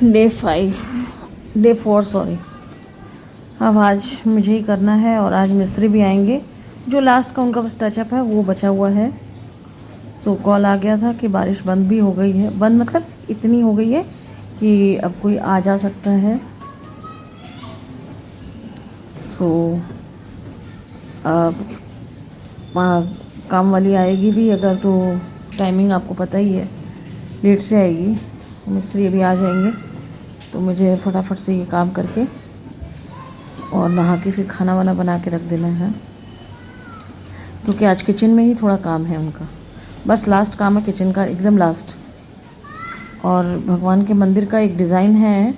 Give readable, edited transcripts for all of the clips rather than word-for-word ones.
Day 4 sorry. अब आज मुझे ही करना है और आज मिस्त्री भी आएंगे। जो लास्ट का उनका बस टचअप है वो बचा हुआ है। सो कॉल आ गया था कि बारिश बंद भी हो गई है। बंद मतलब इतनी हो गई है कि अब कोई आ जा सकता है। सो अब काम वाली आएगी भी अगर तो टाइमिंग आपको पता ही है, लेट से आएगी। मिस्त्री अभी आ जाएंगे तो मुझे फटाफट से ये काम करके और नहा के फिर खाना वाना बना के रख देना है, क्योंकि आज किचन में ही थोड़ा काम है उनका। बस लास्ट काम है किचन का, एकदम लास्ट। और भगवान के मंदिर का एक डिज़ाइन है,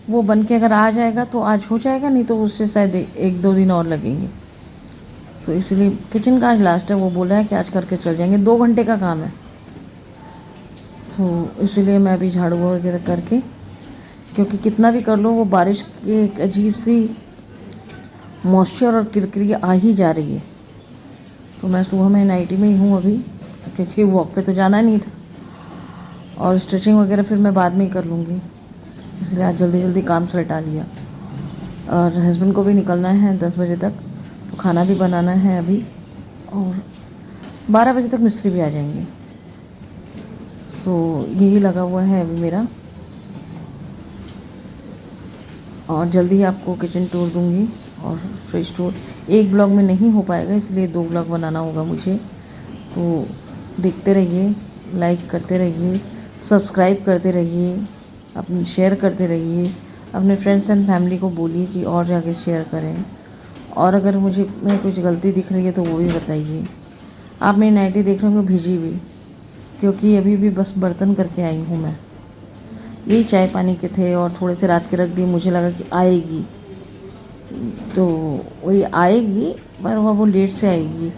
वो बन के अगर आ जाएगा तो आज हो जाएगा, नहीं तो उससे शायद 1-2 दिन और लगेंगे। सो इसलिए किचन का आज लास्ट है। वो बोला है कि आज करके चल जाएंगे, 2 घंटे का काम है। तो इसलिए मैं अभी झाड़ू वगैरह करके, क्योंकि कितना भी कर लो वो बारिश की एक अजीब सी मॉइस्चर और किरकिरी आ ही जा रही है। तो मैं सुबह में नाइटी में ही हूँ अभी, क्योंकि वॉक पे तो जाना नहीं था और स्टिचिंग वगैरह फिर मैं बाद में ही कर लूँगी, इसलिए आज जल्दी जल्दी काम सलटा लिया। और हस्बैंड को भी निकलना है 10 बजे तक, तो खाना भी बनाना है अभी, और 12 बजे तक मिस्त्री भी आ जाएंगे। सो यही लगा हुआ है अभी मेरा, और जल्दी ही आपको किचन टूर दूंगी और फ्रिज टूर। एक ब्लॉग में नहीं हो पाएगा, इसलिए 2 ब्लॉग बनाना होगा मुझे। तो देखते रहिए, लाइक करते रहिए, सब्सक्राइब करते रहिए, अपने शेयर करते रहिए, अपने फ्रेंड्स एंड फैमिली को बोलिए कि और जाके शेयर करें। और अगर मुझे में कुछ गलती दिख रही है तो वो भी बताइए। आप मेरी नाइटी देख रहे होंगे भिजी हुई, क्योंकि अभी भी बस बर्तन करके आई हूँ मैं। यही चाय पानी के थे और थोड़े से रात के रख दिए, मुझे लगा कि आएगी, तो वही आएगी, पर वो लेट से आएगी।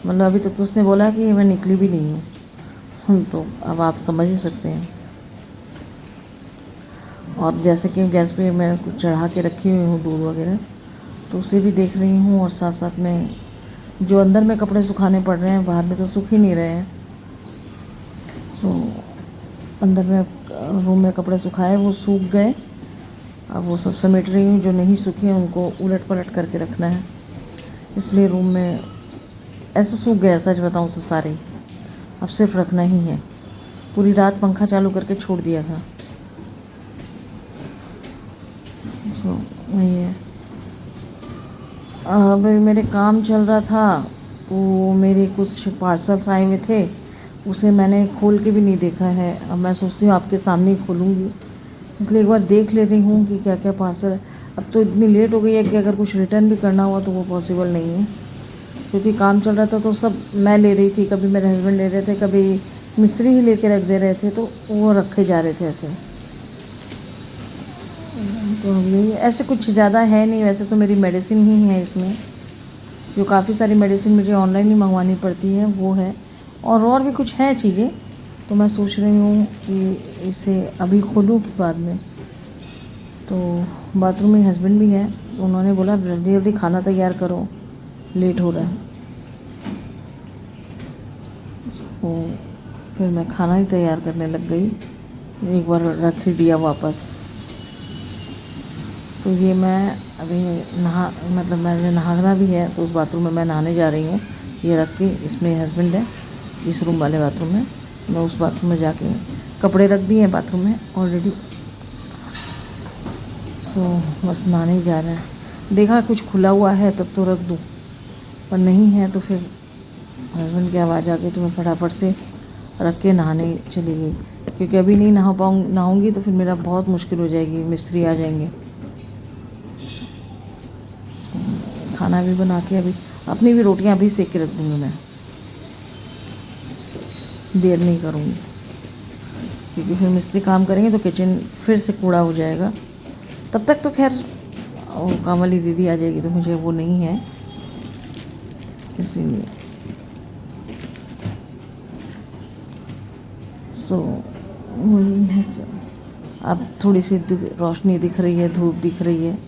मतलब अभी तक तो उसने बोला कि मैं निकली भी नहीं हूँ, तो अब आप समझ ही सकते हैं। और जैसे कि गैस पे मैं कुछ चढ़ा के रखी हुई हूँ दूध वगैरह, तो उसे भी देख रही हूँ। और साथ साथ में जो अंदर में कपड़े सुखाने पड़ रहे हैं, बाहर में तो सूख ही नहीं रहे हैं। सो अंदर में रूम में कपड़े सुखाए, वो सूख गए। अब वो सब समेट रही हूँ, जो नहीं सूखे हैं उनको उलट पलट करके रखना है। इसलिए रूम में ऐसे सूख गया, सच बताऊँ तो सारे ही, अब सिर्फ रखना ही है। पूरी रात पंखा चालू करके छोड़ दिया था। सो वही है। अब मेरे काम चल रहा था, तो मेरे कुछ पार्सल्स आए हुए थे, उसे मैंने खोल के भी नहीं देखा है। अब मैं सोचती हूँ आपके सामने ही खोलूँगी, इसलिए एक बार देख ले रही हूँ कि क्या क्या पार्सल है। अब तो इतनी लेट हो गई है कि अगर कुछ रिटर्न भी करना हुआ तो वो पॉसिबल नहीं है, क्योंकि काम चल रहा था तो सब मैं ले रही थी, कभी मेरे हस्बैंड ले रहे थे, कभी मिस्त्री ही लेके रख दे रहे थे, तो वो रखे जा रहे थे ऐसे। तो यही ऐसे कुछ ज़्यादा है नहीं। वैसे तो मेरी मेडिसिन ही है इसमें, जो काफ़ी सारी मेडिसिन मुझे ऑनलाइन ही मंगवानी पड़ती है, वो है। और भी कुछ है चीज़ें, तो मैं सोच रही हूँ कि इसे अभी खोलूँ कि बाद में। तो बाथरूम में हस्बैंड भी है, उन्होंने बोला जल्दी जल्दी खाना तैयार करो, लेट हो रहा है। तो फिर मैं खाना ही तैयार करने लग गई, एक बार रख ही दिया वापस। तो ये मैं अभी मतलब मैंने नहाना भी है, तो उस बाथरूम में मैं नहाने जा रही हूँ। ये रख के, इसमें हस्बैंड है इस रूम वाले बाथरूम में, मैं उस बाथरूम में जाके कपड़े रख दिए हैं बाथरूम में ऑलरेडी। सो बस नहाने ही जा रहा है। देखा कुछ खुला हुआ है तब तो रख दूँ, पर नहीं है तो फिर हस्बैंड की आवाज़ आ गई, तो मैं फटाफट से रख के नहाने चली गई, क्योंकि अभी नहीं नहाऊंगी तो फिर मेरा बहुत मुश्किल हो जाएगी, मिस्त्री आ जाएंगे। खाना भी बना के अभी अपनी भी रोटियां अभी सेक के रख दूँगी, मैं देर नहीं करूँगी, क्योंकि फिर मिस्त्री काम करेंगे तो किचन फिर से कूड़ा हो जाएगा। तब तक तो खैर वो काम वाली दीदी आ जाएगी, तो मुझे वो नहीं है, इसीलिए। सो वही है। अब थोड़ी सी रोशनी दिख रही है, धूप दिख रही है,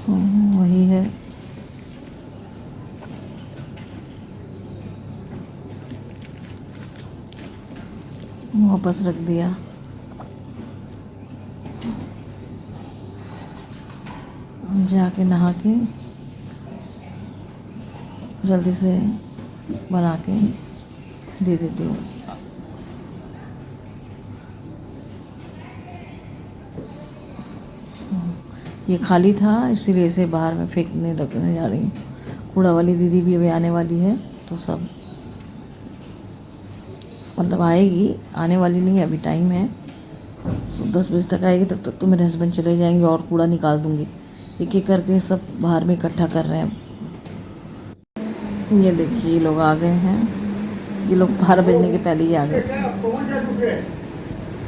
वही है। वापस रख दिया। जाके नहा के जल्दी से बना के दे देती हूँ। ये खाली था इसीलिए इसे बाहर में फेंकने रखने जा रही हूँ। कूड़ा वाली दीदी भी अभी आने वाली है, तो सब मतलब आएगी, आने वाली नहीं है, अभी टाइम है। 10 बजे तक आएगी, तब तक तो मेरे हस्बैंड चले जाएंगे और कूड़ा निकाल दूँगी। एक एक करके सब बाहर में इकट्ठा कर रहे हैं। ये देखिए, ये लोग आ गए हैं। ये लोग 12 बजने के पहले ही आ गए थे।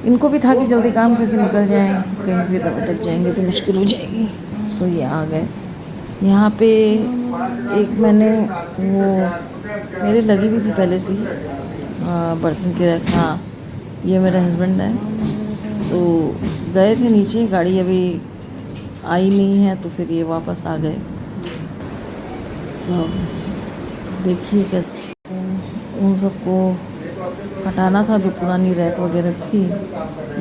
इनको भी था कि जल्दी काम करके निकल जाएं, कहीं भी अटक जाएंगे तो मुश्किल हो जाएगी। सो ये आ गए। यहाँ पे एक मैंने वो मेरे लगी भी थी पहले से ही बर्तन के रख। हाँ, ये मेरे हस्बैंड है, तो गए थे नीचे, गाड़ी अभी आई नहीं है, तो फिर ये वापस आ गए। तो देखिए कैसे उन सबको हटाना था, जो पुरानी रैक वगैरह थी।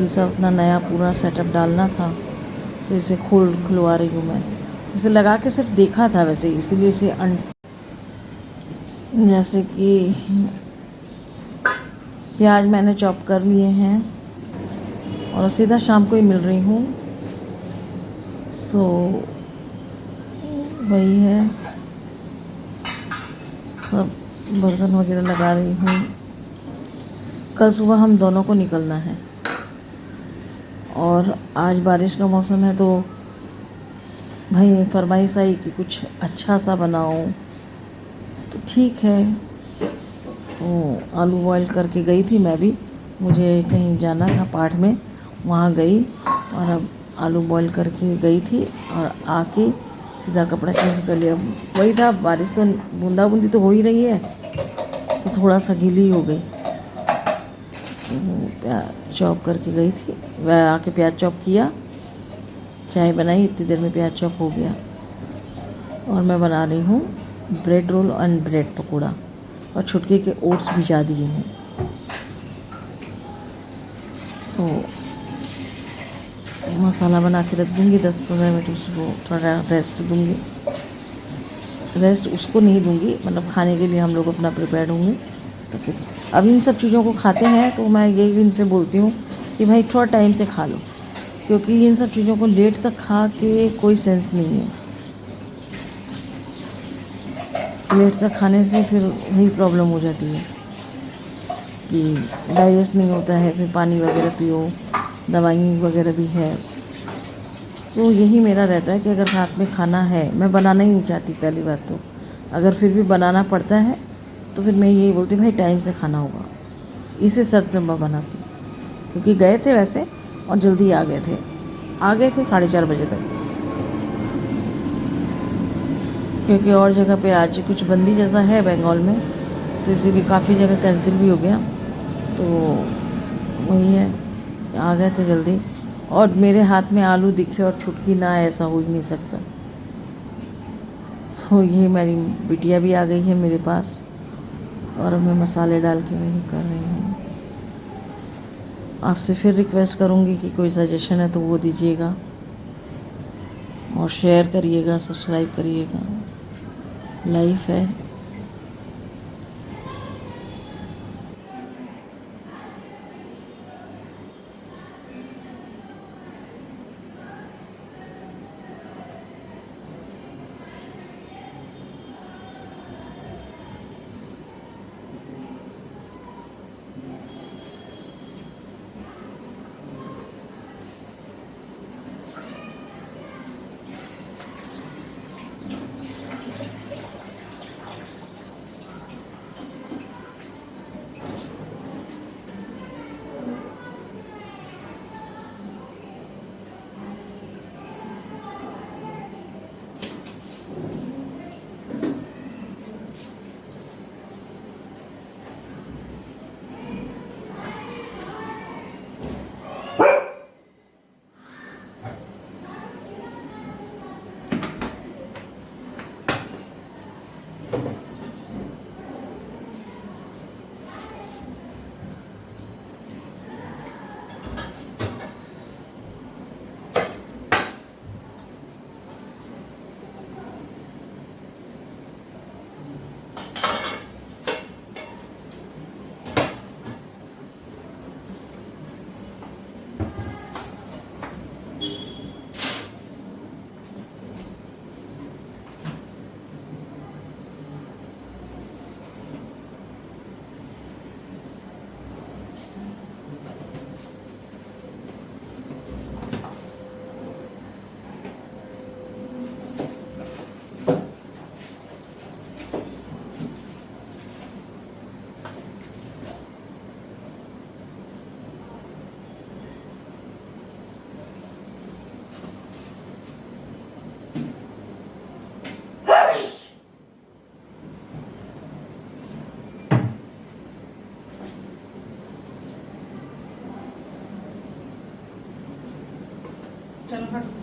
ये सब अपना नया पूरा सेटअप डालना था, तो इसे खुलवा रही हूँ मैं। इसे लगा के सिर्फ देखा था वैसे, इसीलिए इसे जैसे कि प्याज मैंने चॉप कर लिए हैं और सीधा शाम को ही मिल रही हूँ। सो वही है, सब बर्तन वगैरह लगा रही हूँ। कल सुबह हम दोनों को निकलना है और आज बारिश का मौसम है, तो भाई फरमाइश आई कि कुछ अच्छा सा बनाओ, तो ठीक है। तो आलू बॉयल करके गई थी मैं भी, मुझे कहीं जाना था पाठ में, वहाँ गई और अब आलू बॉयल करके गई थी और आके सीधा कपड़ा चेंज कर लिया। वही था, बारिश तो बूंदा बूंदी तो हो ही रही है, तो थोड़ा सा गीली हो गई। प्याज चॉप करके गई थी, वह आके प्याज चॉप किया, चाय बनाई, इतनी देर में प्याज चॉप हो गया। और मैं बना रही हूँ bread roll and bread pakora, और छुटके के ओट्स भिजा दिए हैं। सो मसाला बना के रख दूँगी, 10-15 मिनट उसको थोड़ा रेस्ट दूँगी। रेस्ट उसको नहीं दूँगी, मतलब खाने के लिए हम लोग अपना प्रिपेयर होंगे। तो फिर अब इन सब चीज़ों को खाते हैं, तो मैं यही इनसे बोलती हूँ कि भाई थोड़ा टाइम से खा लो, क्योंकि इन सब चीज़ों को लेट तक खा के कोई सेंस नहीं है। लेट तक खाने से फिर वही प्रॉब्लम हो जाती है कि डाइजेस्ट नहीं होता है, फिर पानी वगैरह पियो, दवाई वगैरह भी है। तो यही मेरा रहता है कि अगर रात में खाना है, मैं बनाना ही नहीं चाहती पहली बात तो, अगर फिर भी बनाना पड़ता है तो फिर मैं यही बोलती हूँ भाई टाइम से खाना होगा, इसी शर्त पे मैं बनाती हूँ। क्योंकि गए थे वैसे और जल्दी आ गए थे 4:30 बजे तक, क्योंकि और जगह पे आज कुछ बंदी जैसा है बंगाल में, तो इसीलिए काफ़ी जगह कैंसिल भी हो गया। तो वही है, आ गए थे जल्दी, और मेरे हाथ में आलू दिखे और छुटकी ना, ऐसा हो ही नहीं सकता। सो ये मेरी बिटिया भी आ गई है मेरे पास, और मैं मसाले डाल के वही कर रही हूँ। आपसे फिर रिक्वेस्ट करूँगी कि कोई सजेशन है तो वो दीजिएगा, और शेयर करिएगा, सब्सक्राइब करिएगा। लाइफ है। चलो फट।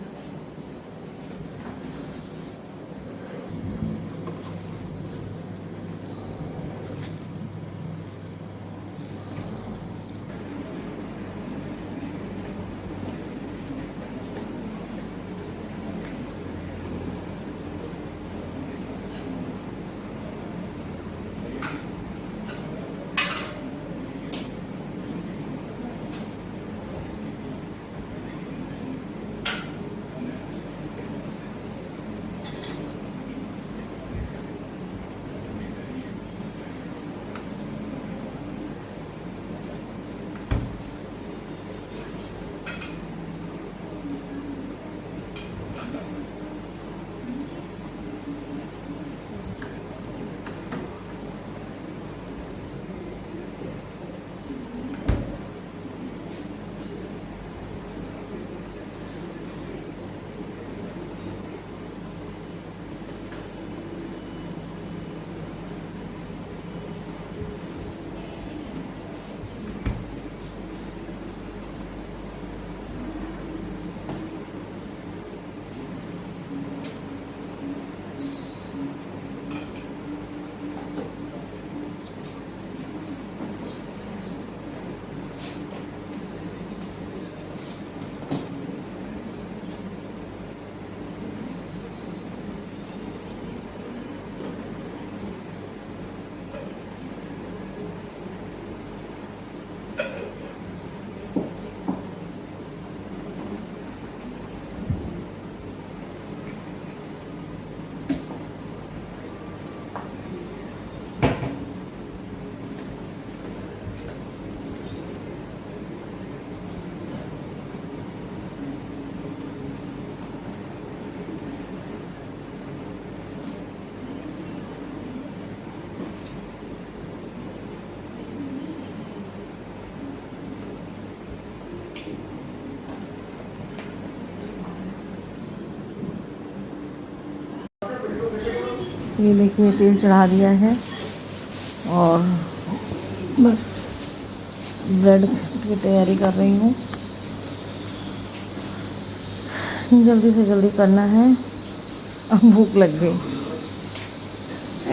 ये देखिए तेल चढ़ा दिया है और बस ब्रेड की तैयारी कर रही हूँ। जल्दी से जल्दी करना है, अब भूख लग गई।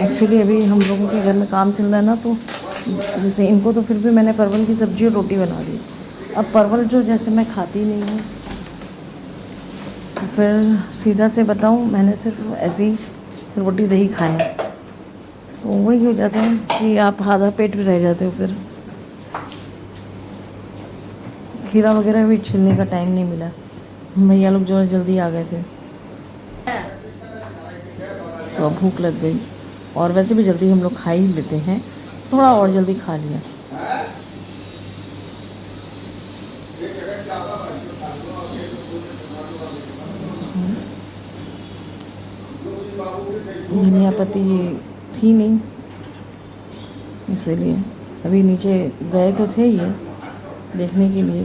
एक्चुअली अभी हम लोगों के घर में काम चल रहा है ना, तो जैसे इनको तो फिर भी मैंने परवल की सब्ज़ी और रोटी बना दी। अब परवल जो जैसे मैं खाती नहीं हूँ, तो फिर सीधा से बताऊँ, मैंने सिर्फ ऐसे ही रोटी दही खाया, तो वही हो जाता है कि आप आधा पेट भी रह जाते हो। फिर खीरा वगैरह भी छिलने का टाइम नहीं मिला, भैया लोग जो जल्दी आ गए थे, तो भूख लग गई। और वैसे भी जल्दी हम लोग खा ही लेते हैं, थोड़ा और जल्दी खा लिया। धनिया पत्ती थी नहीं, इसीलिए अभी नीचे गए तो थे ये देखने के लिए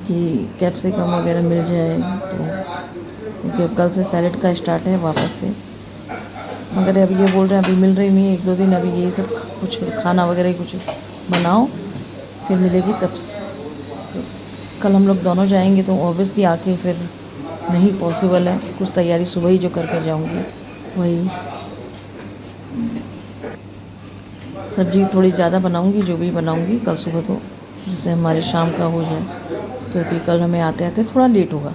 कि कैप्सिकम वगैरह मिल जाए, तो क्योंकि अब कल से सैलेड का स्टार्ट है वापस से। मगर अभी ये बोल रहे हैं अभी मिल रही नहीं है, 1-2 दिन अभी यही सब कुछ खाना वगैरह ही कुछ बनाओ, फिर मिलेगी तब से। तो कल हम लोग दोनों जाएंगे, तो ऑब्वियसली आके फिर नहीं पॉसिबल है, कुछ तैयारी सुबह ही जो करके जाऊंगी वही। सब्ज़ी थोड़ी ज़्यादा बनाऊंगी, जो भी बनाऊंगी कल सुबह, तो जिससे हमारे शाम का हो जाए, क्योंकि कल हमें आते आते थोड़ा लेट होगा।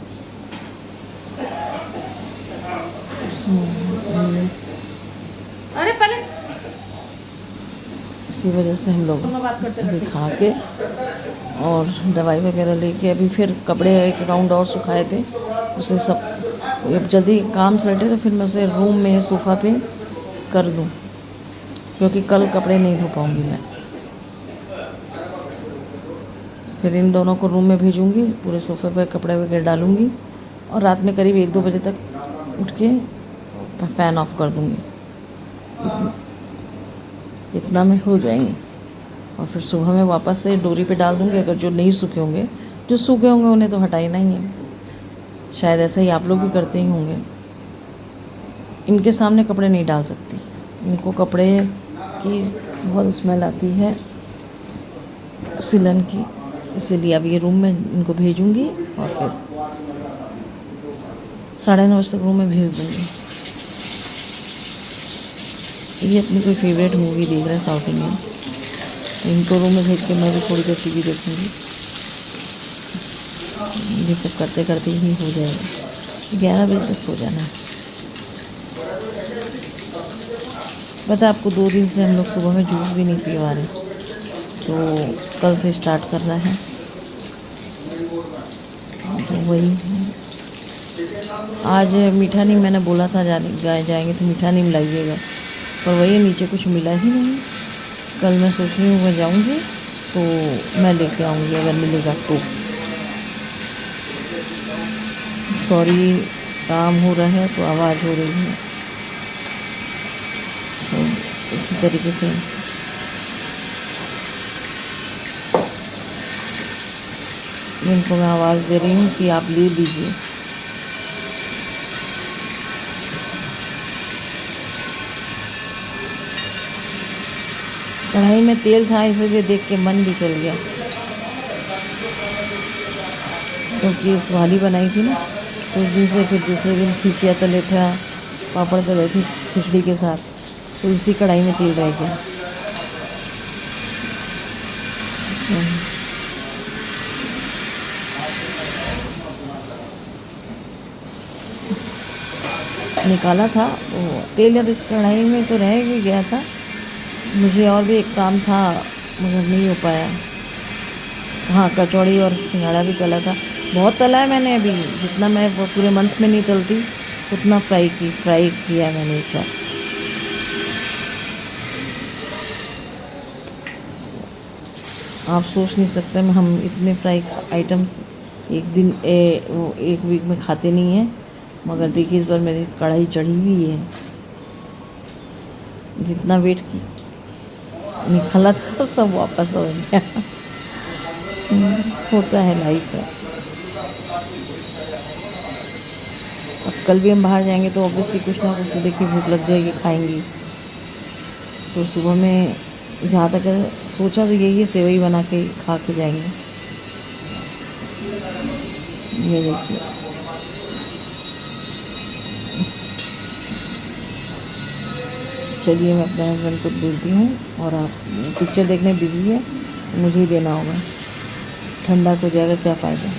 अरे पहले इसी वजह से हम लोग अभी खा के और दवाई वगैरह लेके अभी फिर कपड़े एक राउंड और सुखाए थे, उसे सब अब जल्दी काम सलटे तो फिर मैं उसे रूम में सोफ़ा पे कर दूँ, क्योंकि कल कपड़े नहीं धो पाऊँगी मैं। फिर इन दोनों को रूम में भेजूँगी, पूरे सोफ़े पे कपड़े वगैरह डालूँगी, और रात में करीब 1-2 बजे तक उठ के फ़ैन ऑफ कर दूँगी। इतना में हो जाएंगे, और फिर सुबह में वापस से डोरी पे डाल दूँगी। अगर जो नहीं सूखे होंगे, जो सूखे होंगे उन्हें तो हटाना ही है। शायद ऐसा ही आप लोग भी करते ही होंगे। इनके सामने कपड़े नहीं डाल सकती, इनको कपड़े की बहुत स्मेल आती है, सिलन की। इसीलिए अब ये रूम में इनको भेजूँगी और फिर 9:30 तक रूम में भेज दूँगी। ये अपनी कोई फेवरेट मूवी देख रहा है साउथ इंडियन, इनको रूम में भेज के मैं भी थोड़ी देर टीवी देखूँगी। ये सब करते करते ही हो जाएगा, 11 बजे तक सो जाना है। पता है आपको, 2 दिन से हम लोग सुबह में जूस भी नहीं पी पा रहे, तो कल से स्टार्ट करना है। तो वही आज मीठा नीम मैंने बोला था जाएंगे तो मीठा नीम लाइएगा, पर वही नीचे कुछ मिला ही नहीं। कल मैं सोच रही हूँ मैं जाऊँगी तो मैं लेके आऊँगी अगर मिलेगा तो। सॉरी, काम हो रहा है तो आवाज़ हो रही है, तो इसी तरीके से इनको मैं आवाज़ दे रही हूँ कि आप ले लीजिए। कढ़ाई में तेल था इसलिए देख के मन भी चल गया, क्योंकि सुहानी बनाई थी ना, तो उस दिन से फिर दूसरे दिन खिचिया तले था, पापड़ तले थी खिचड़ी के साथ, तो उसी कढ़ाई में तेल रह गया। निकाला था वो तेल, जब इस कढ़ाई में तो रह भी गया था। मुझे और भी एक काम था मगर नहीं हो पाया। हाँ, कचौड़ी और सिंघाड़ा भी तला था, बहुत तला है मैंने। अभी जितना मैं वो पूरे मंथ में नहीं तलती उतना फ्राई किया मैंने एक बार। आप सोच नहीं सकते हम इतने फ्राई आइटम्स एक वीक में खाते नहीं हैं, मगर देखिए इस बार मेरी कढ़ाई चढ़ी हुई है। जितना वेट निकाला था सब वापस हो गया। होता है, लाइफ है। अब कल भी हम बाहर जाएंगे तो ऑब्वियसली कुछ ना कुछ तो देखिए भूख लग जाएगी, खाएंगी। सो सुबह में जहाँ तक सोचा तो यही है, सेवई बना के खा के जाएंगे। ये देखिए, चलिए मैं अपने हस्बैंड को बोलती हूँ, और आप पिक्चर देखने बिजी है, मुझे ही देना होगा। ठंडा हो जाएगा, क्या फ़ायदा।